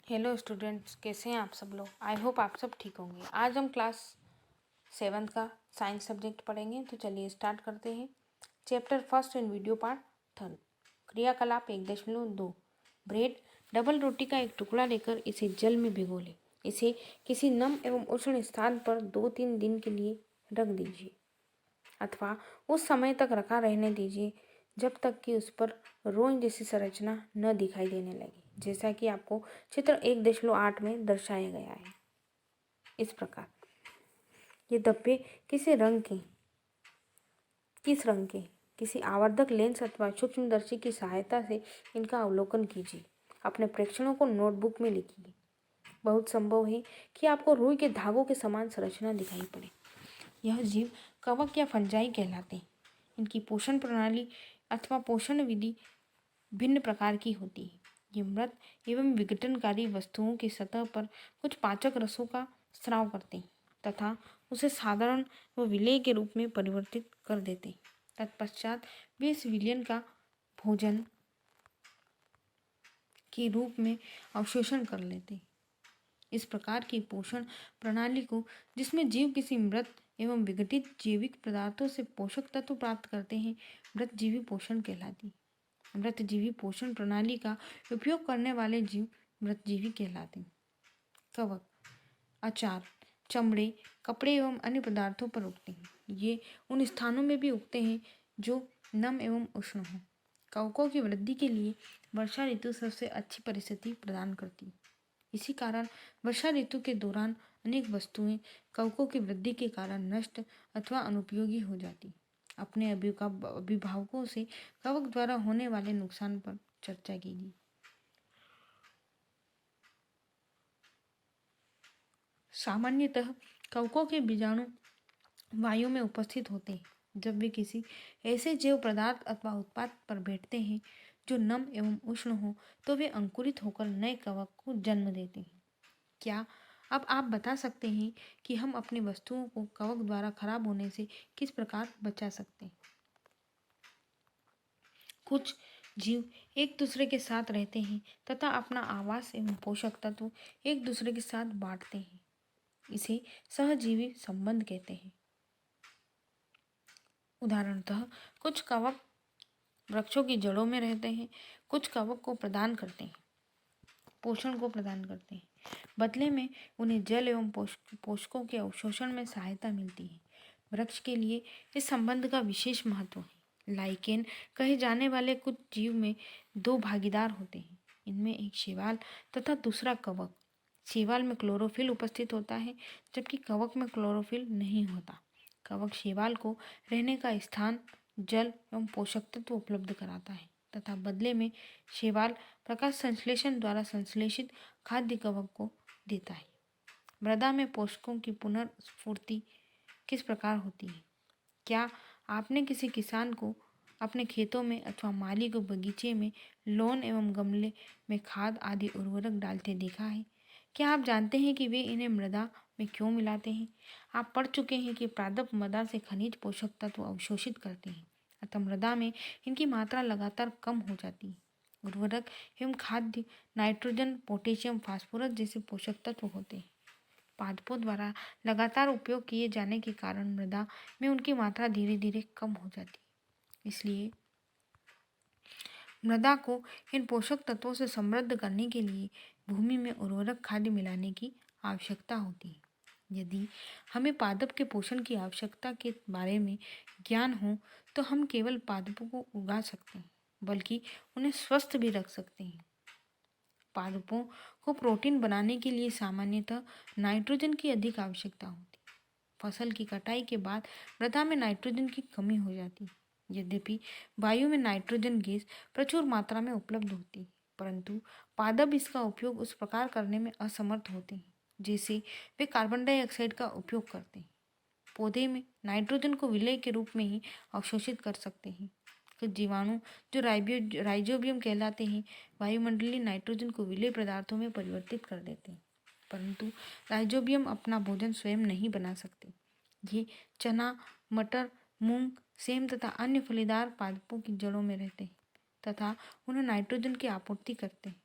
Hello students, कैसे हैं आप सब लोग। आई होप आप सब ठीक होंगे। आज हम क्लास 7th का साइंस सब्जेक्ट पढ़ेंगे। तो चलिए स्टार्ट करते हैं। Chapter first in video part third. क्रियाकलाप 1.2। ब्रेड। डबल रोटी का एक टुकड़ा लेकर इसे जल में भिगो लें। इसे किसी नम एवं उष्ण स्थान पर 2-3 दिन के लिए रख दीजिए अथवा उस समय तक रखा रहने दीजिए जब तक कि उस पर रोई जैसी संरचना न दिखाई देने लगे, जैसा कि आपको चित्र 1.8 में दर्शाया गया है। इस प्रकार ये धब्बे किस रंग के किसी आवर्धक लेंस अथवा सूक्ष्मदर्शी की सहायता से इनका अवलोकन कीजिए। अपने प्रेक्षणों को नोटबुक में लिखिए। बहुत संभव है कि आपको रुई के धागों के समान संरचना दिखाई पड़े। यह जीव कवक या फंजाई कहलाते हैं। इनकी पोषण प्रणाली अथवा पोषण विधि भिन्न प्रकार की होती है। ये मृत एवं विघटनकारी वस्तुओं की सतह पर कुछ पाचक रसों का स्राव करते हैं तथा उसे साधारण व विलेय के रूप में परिवर्तित कर देते हैं। तत्पश्चात वे इस विलयन का भोजन के रूप में अवशोषण कर लेते हैं। इस प्रकार की पोषण प्रणाली को, जिसमें जीव किसी मृत एवं विघटित जैविक पदार्थों से पोषक तत्व प्राप्त करते हैं, मृतजीवी पोषण कहलाती है। मृतजीवी पोषण प्रणाली का उपयोग करने वाले जीव मृतजीवी कहलाते हैं। कवक अचार, चमड़े, कपड़े एवं अन्य पदार्थों पर उगते हैं। ये उन स्थानों में भी उगते हैं जो नम एवं उष्ण हो। कवकों की वृद्धि के लिए वर्षा ऋतु सबसे अच्छी परिस्थिति प्रदान करती है। इसी कारण वर्षा ऋतु के दौरान अनेक वस्तुएं कवकों की वृद्धि के कारण नष्ट अथवा अनुपयोगी हो जाती। अपने अभिभावकों से कवक द्वारा होने वाले नुकसान पर चर्चा कीजिए। सामान्यतः कवकों के बीजाणु वायु में उपस्थित होते हैं। जब वे किसी ऐसे जैव पदार्थ अथवा उत्पाद पर बैठते हैं जो नम एवं उष्ण हो, तो वे अंकुरित होकर नए कवक को जन्म देते हैं। क्या अब आप बता सकते हैं कि हम अपनी वस्तुओं को कवक द्वारा खराब होने से किस प्रकार बचा सकते हैं? कुछ जीव एक दूसरे के साथ रहते हैं तथा अपना आवास एवं पोषक तत्व एक दूसरे के साथ बांटते हैं। इसे सहजीवी संबंध कहते हैं। उदाहरणतः कुछ कवक वृक्षों की जड़ों में रहते हैं, कुछ कवक को प्रदान करते हैं, पोषण को प्रदान करते हैं। बदले में उन्हें जल एवं पोषकों के अवशोषण में सहायता मिलती है। वृक्ष के लिए इस संबंध का विशेष महत्व है। लाइकेन कहे जाने वाले कुछ जीव में 2 भागीदार होते हैं। इनमें एक शैवाल तथा दूसरा कवक। शैवाल में क्लोरोफिल उपस्थित होता है, जबकि कवक में क्लोरोफिल नहीं होता। कवक शैवाल को रहने का स्थान, जल एवं पोषक तत्व उपलब्ध कराता है तथा बदले में शैवाल प्रकाश संश्लेषण द्वारा संश्लेषित खाद्य कवक को देता है। मृदा में पोषकों की पुनर्स्फूर्ति किस प्रकार होती है? क्या आपने किसी किसान को अपने खेतों में अथवा माली को बगीचे में लॉन एवं गमले में खाद आदि उर्वरक डालते देखा है? क्या आप जानते हैं कि वे इन्हें मृदा में क्यों मिलाते हैं? आप पढ़ चुके हैं कि पादप मृदा से खनिज पोषक तत्व अवशोषित करते हैं, अतः मृदा में इनकी मात्रा लगातार कम हो जाती है। उर्वरक एवं खाद्य नाइट्रोजन, पोटेशियम, फास्फोरस जैसे पोषक तत्व होते हैं। पादपों द्वारा लगातार उपयोग किए जाने के कारण मृदा में उनकी मात्रा धीरे धीरे कम हो जाती है। इसलिए मृदा को इन पोषक तत्वों से समृद्ध करने के लिए भूमि में उर्वरक खाद्य मिलाने की आवश्यकता होती है। यदि हमें पादप के पोषण की आवश्यकता के बारे में ज्ञान हो तो हम केवल पादपों को उगा सकते हैं, बल्कि उन्हें स्वस्थ भी रख सकते हैं। पादपों को प्रोटीन बनाने के लिए सामान्यतः नाइट्रोजन की अधिक आवश्यकता होती है। फसल की कटाई के बाद मृदा में नाइट्रोजन की कमी हो जाती है। यद्यपि वायु में नाइट्रोजन गैस प्रचुर मात्रा में उपलब्ध होती है, परंतु पादप इसका उपयोग उस प्रकार करने में असमर्थ होते हैं जैसे वे कार्बन डाइऑक्साइड का उपयोग करते हैं। पौधे में नाइट्रोजन को विलेय के रूप में ही अवशोषित कर सकते हैं। कुछ जीवाणु जो राइजोबियम कहलाते हैं, वायुमंडलीय नाइट्रोजन को विलेय पदार्थों में परिवर्तित कर देते हैं, परंतु राइजोबियम अपना भोजन स्वयं नहीं बना सकते। ये चना, मटर, मूंग, सेम तथा अन्य फलीदार पादपों की जड़ों में रहते हैं तथा उन्हें नाइट्रोजन की आपूर्ति करते हैं।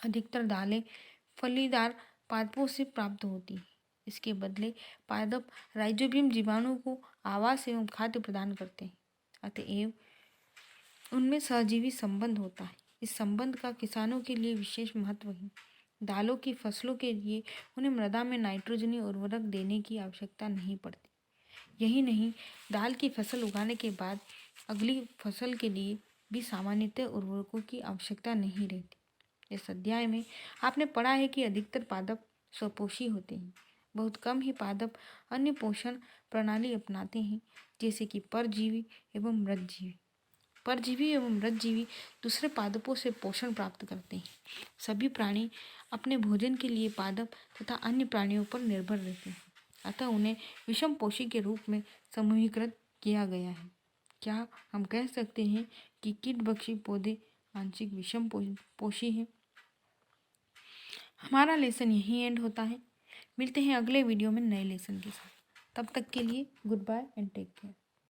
अधिकतर दालें फलीदार पादपों से प्राप्त होती हैं। इसके बदले पादप राइजोबियम जीवाणु को आवास एवं खाद्य प्रदान करते हैं। अतएव उनमें सहजीवी संबंध होता है। इस संबंध का किसानों के लिए विशेष महत्व है। दालों की फसलों के लिए उन्हें मृदा में नाइट्रोजनी उर्वरक देने की आवश्यकता नहीं पड़ती। यही नहीं, दाल की फसल उगाने के बाद अगली फसल के लिए भी सामान्यतः उर्वरकों की आवश्यकता नहीं रहती। इस अध्याय में आपने पढ़ा है कि अधिकतर पादप स्वपोषी होते हैं। बहुत कम ही पादप अन्य पोषण प्रणाली अपनाते हैं, जैसे कि परजीवी एवं मृतजीवी। परजीवी एवं मृतजीवी दूसरे पादपों से पोषण प्राप्त करते हैं। सभी प्राणी अपने भोजन के लिए पादप तथा अन्य प्राणियों पर निर्भर रहते हैं, अतः उन्हें विषम पोषी के रूप में समूहीकृत किया गया है। क्या हम कह सकते हैं कि कीटभक्षी पौधे आंशिक विषम पोषी हैं? हमारा लेसन यहीं एंड होता है। मिलते हैं अगले वीडियो में नए लेसन के साथ। तब तक के लिए goodbye and take care.